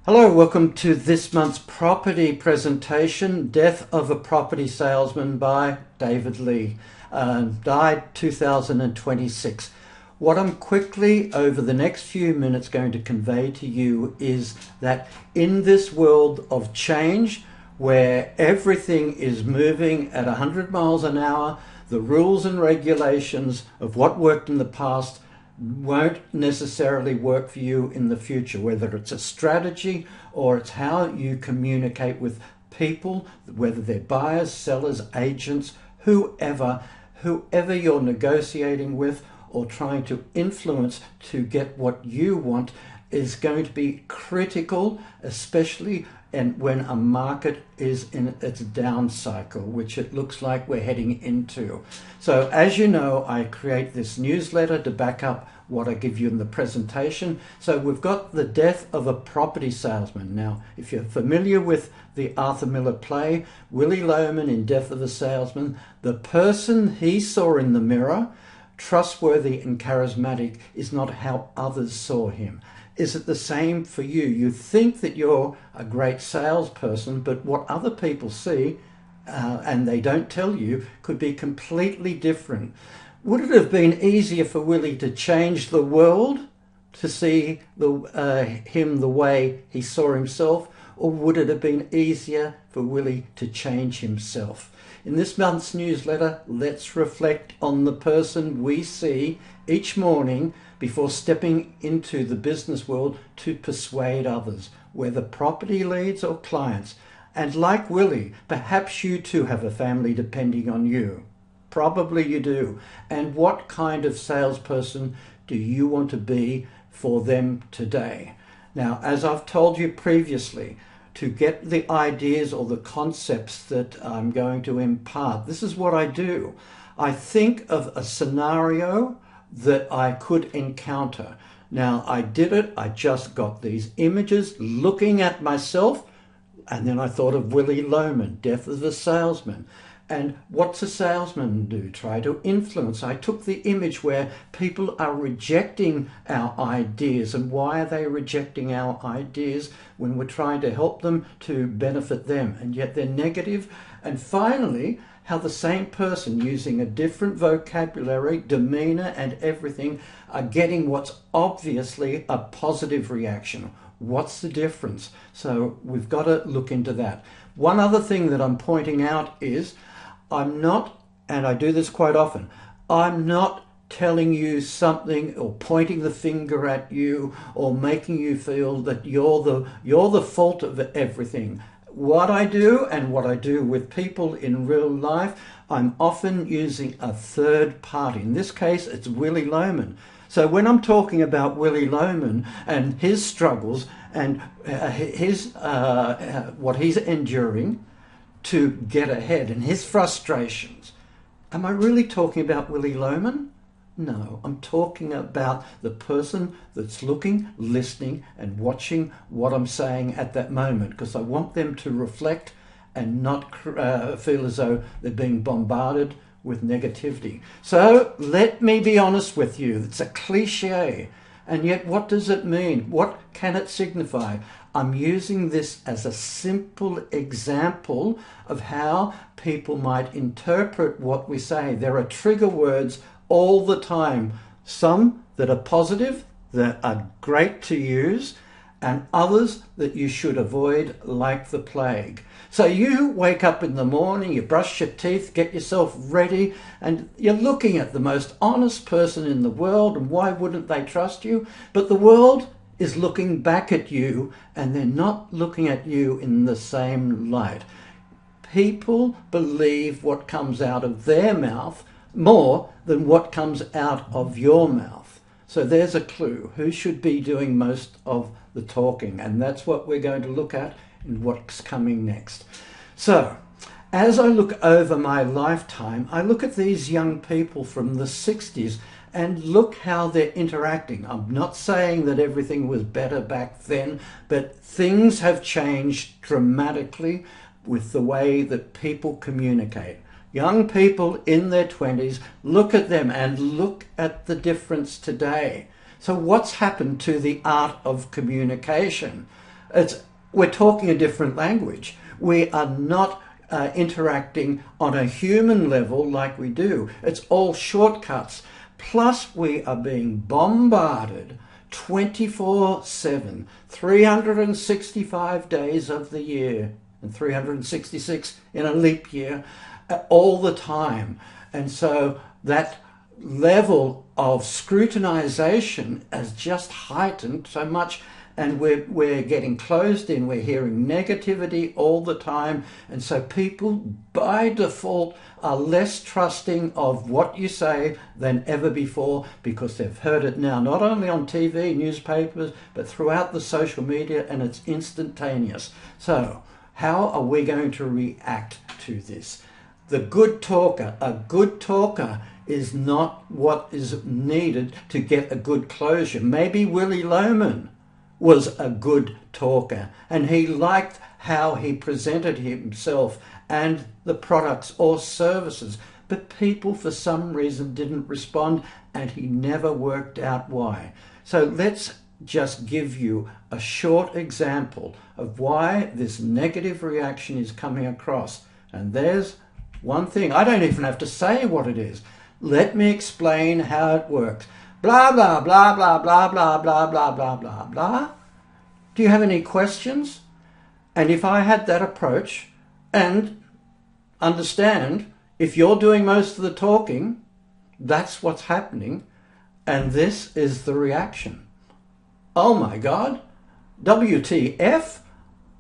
Hello, welcome to this month's property presentation, Death of a Property Salesman by David Lee. Died 2026. What I'm quickly over the next few minutes going to convey to you is that in this world of change, where everything is moving at 100 miles an hour, the rules and regulations of what worked in the past won't necessarily work for you in the future, whether it's a strategy or it's how you communicate with people, whether they're buyers, sellers, agents, whoever you're negotiating with or trying to influence to get what you want is going to be critical, especially and when a market is in its down cycle, which it looks like we're heading into. So as you know, I create this newsletter to back up what I give you in the presentation. So we've got the death of a property salesman. Now, if you're familiar with the Arthur Miller play, Willy Loman in Death of a Salesman, the person he saw in the mirror, trustworthy and charismatic, is not how others saw him. Is it the same for you? You think that you're a great salesperson, but what other people see, and they don't tell you, could be completely different. Would it have been easier for Willie to change the world to see him the way he saw himself, or would it have been easier for Willie to change himself? In this month's newsletter, let's reflect on the person we see each morning before stepping into the business world to persuade others, whether property leads or clients. And like Willie, perhaps you too have a family depending on you. Probably you do. And what kind of salesperson do you want to be for them today? Now, as I've told you previously, to get the ideas or the concepts that I'm going to impart, this is what I do. I think of a scenario that I could encounter. Now, I did it. I just got these images looking at myself, and then I thought of Willy Loman, Death of the Salesman. And what's a salesman do? Try to influence. I took the image where people are rejecting our ideas. And why are they rejecting our ideas when we're trying to help them to benefit them? And yet they're negative. And finally, how the same person using a different vocabulary, demeanor, and everything are getting what's obviously a positive reaction. What's the difference? So we've got to look into that. One other thing that I'm pointing out is I'm not, and I do this quite often, I'm not telling you something or pointing the finger at you or making you feel that you're the fault of everything. What I do and what I do with people in real life, I'm often using a third party. In this case, it's Willy Loman. So when I'm talking about Willy Loman and his struggles and what he's enduring to get ahead and his frustrations, am I really talking about Willy Loman? No, I'm talking about the person that's looking, listening, and watching what I'm saying at that moment, because I want them to reflect and not feel as though they're being bombarded with negativity. So let me be honest with you. It's a cliche, and yet what does it mean? What can it signify? I'm using this as a simple example of how people might interpret what we say. There are trigger words all the time, some that are positive, that are great to use, and others that you should avoid like the plague. So you wake up in the morning, you brush your teeth, get yourself ready, and you're looking at the most honest person in the world, and why wouldn't they trust you? But the world is looking back at you, and they're not looking at you in the same light. People believe what comes out of their mouth more than what comes out of your mouth. So there's a clue. Who should be doing most of the talking? And that's what we're going to look at in what's coming next. So as I look over my lifetime, I look at these young people from the 60s and look how they're interacting. I'm not saying that everything was better back then, but things have changed dramatically with the way that people communicate. Young people in their 20s, look at them and look at the difference today. So what's happened to the art of communication? We're talking a different language. We are not interacting on a human level like we do. It's all shortcuts. Plus, we are being bombarded 24/7, 365 days of the year, and 366 in a leap year, all the time. And so that level of scrutinization has just heightened so much, and we're getting closed in. We're hearing negativity all the time, and so people by default are less trusting of what you say than ever before, because they've heard it now not only on TV, newspapers, but throughout the social media, and it's instantaneous. So how are we going to react to this? A good talker is not what is needed to get a good closure. Maybe Willie Loman was a good talker, and he liked how he presented himself and the products or services, but people for some reason didn't respond, and he never worked out why. So let's just give you a short example of why this negative reaction is coming across. And there's one thing. I don't even have to say what it is. Let me explain how it works. Blah, blah, blah, blah, blah, blah, blah, blah, blah, blah, blah. Do you have any questions? And if I had that approach, and understand, if you're doing most of the talking, that's what's happening, and this is the reaction. Oh my God, WTF?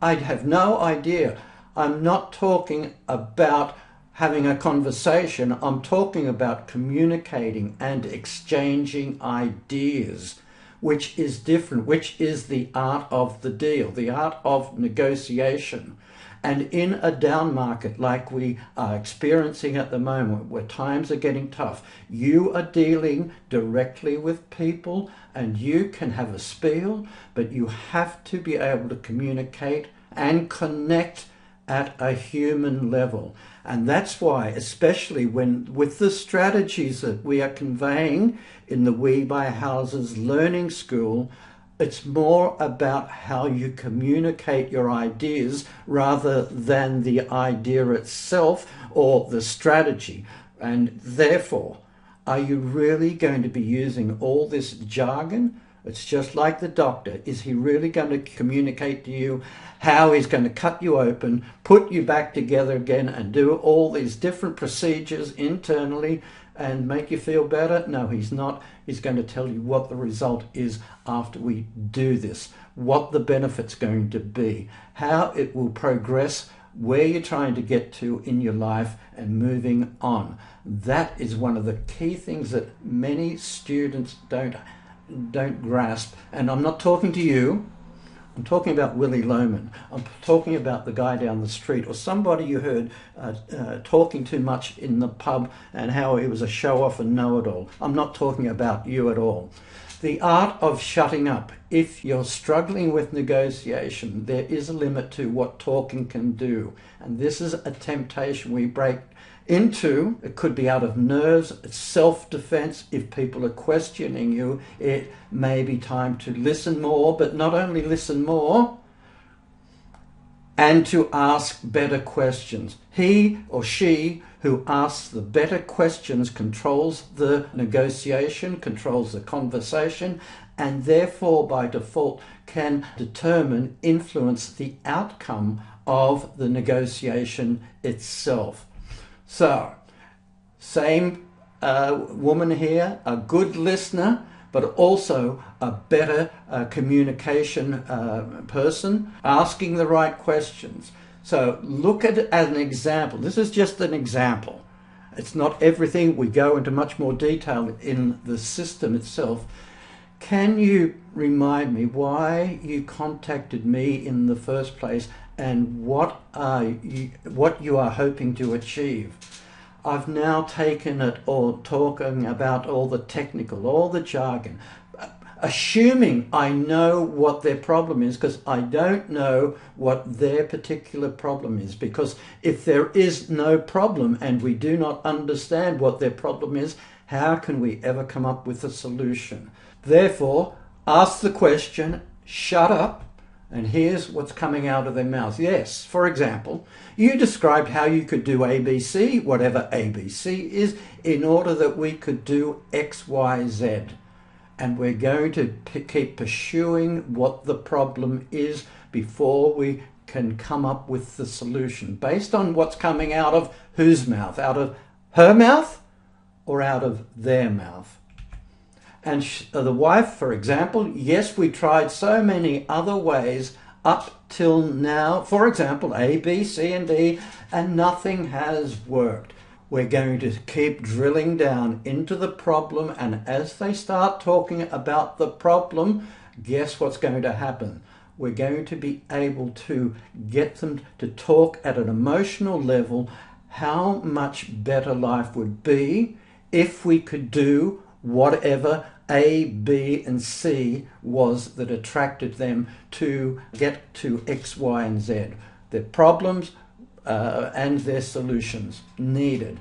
I'd have no idea. I'm not talking about having a conversation. I'm talking about communicating and exchanging ideas, which is different, which is the art of the deal, the art of negotiation. And in a down market like we are experiencing at the moment, where times are getting tough, you are dealing directly with people, and you can have a spiel, but you have to be able to communicate and connect at a human level. And that's why, especially when with the strategies that we are conveying in the We Buy Houses Learning School, it's more about how you communicate your ideas rather than the idea itself or the strategy. And therefore, are you really going to be using all this jargon? It's just like the doctor. Is he really going to communicate to you how he's going to cut you open, put you back together again, and do all these different procedures internally and make you feel better? No, he's not. He's going to tell you what the result is after we do this, what the benefit's going to be, how it will progress, where you're trying to get to in your life, and moving on. That is one of the key things that many students don't grasp. And I'm not talking to you. I'm talking about Willie Loman. I'm talking about the guy down the street, or somebody you heard talking too much in the pub and how he was a show-off and know-it-all. I'm not talking about you at all. The art of shutting up. If you're struggling with negotiation, there is a limit to what talking can do. And this is a temptation we break into. It could be out of nerves, self-defense. If people are questioning you, it may be time to listen more, but not only listen more, and to ask better questions. He or she who asks the better questions controls the negotiation, controls the conversation, and therefore by default can determine, influence the outcome of the negotiation itself. So, same woman here, a good listener, but also a better communication person, asking the right questions. So look at it as an example. This is just an example. It's not everything. We go into much more detail in the system itself. Can you remind me why you contacted me in the first place, and what you are hoping to achieve? I've now taken it all, talking about all the technical, all the jargon, assuming I know what their problem is, because I don't know what their particular problem is. Because if there is no problem and we do not understand what their problem is, how can we ever come up with a solution? Therefore, ask the question, shut up, and here's what's coming out of their mouth. Yes, for example, you described how you could do ABC, whatever ABC is, in order that we could do X, Y, Z. And we're going to keep pursuing what the problem is before we can come up with the solution based on what's coming out of whose mouth? Out of her mouth or out of their mouth? And the wife, for example, yes, we tried so many other ways up till now, for example, A, B, C, and D, and nothing has worked. We're going to keep drilling down into the problem, and as they start talking about the problem, guess what's going to happen? We're going to be able to get them to talk at an emotional level how much better life would be if we could do whatever A, B, and C was that attracted them to get to X, Y, and Z. Their problems and their solutions needed.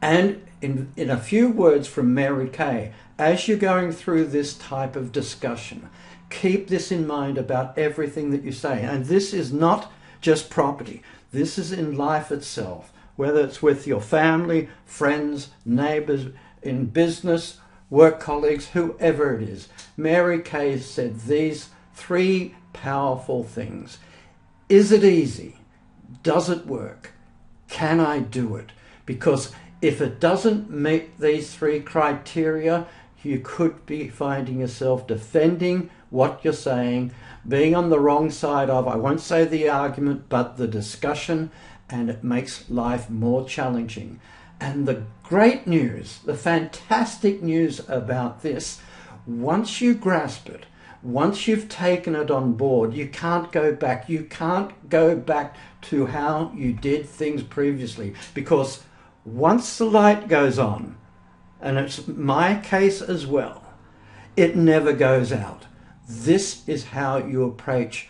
And in a few words from Mary Kay, as you're going through this type of discussion, keep this in mind about everything that you say. And this is not just property. This is in life itself, whether it's with your family, friends, neighbors, in business, work colleagues, whoever it is. Mary Kay said these three powerful things. Is it easy? Does it work? Can I do it? Because if it doesn't meet these three criteria, you could be finding yourself defending what you're saying, being on the wrong side of, I won't say the argument, but the discussion, and it makes life more challenging. And the great news, the fantastic news about this, once you grasp it, once you've taken it on board, you can't go back. You can't go back to how you did things previously, because once the light goes on, and it's my case as well, it never goes out. This is how you approach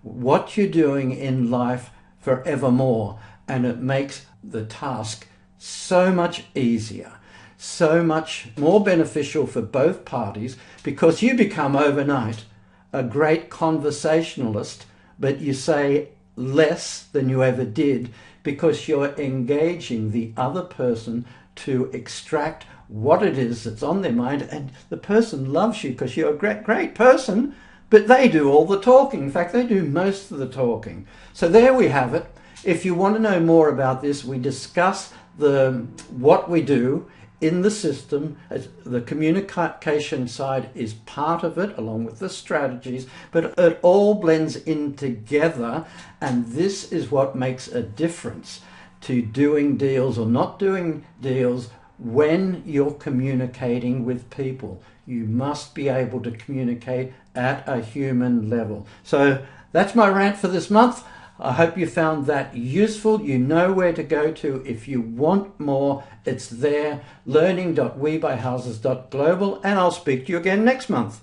what you're doing in life forevermore, and it makes the task so much easier, so much more beneficial for both parties, because you become overnight a great conversationalist, but you say less than you ever did because you're engaging the other person to extract what it is that's on their mind, and the person loves you because you're a great person, but they do all the talking. In fact, they do most of the talking. So there we have it. If you want to know more about this, we discuss what we do in the system. The communication side is part of it, along with the strategies, but it all blends in together, and this is what makes a difference to doing deals or not doing deals. When you're communicating with people, you must be able to communicate at a human level. So that's my rant for this month. I hope you found that useful. You know where to go to if you want more. It's there, learning.webuy.houses.global, and I'll speak to you again next month.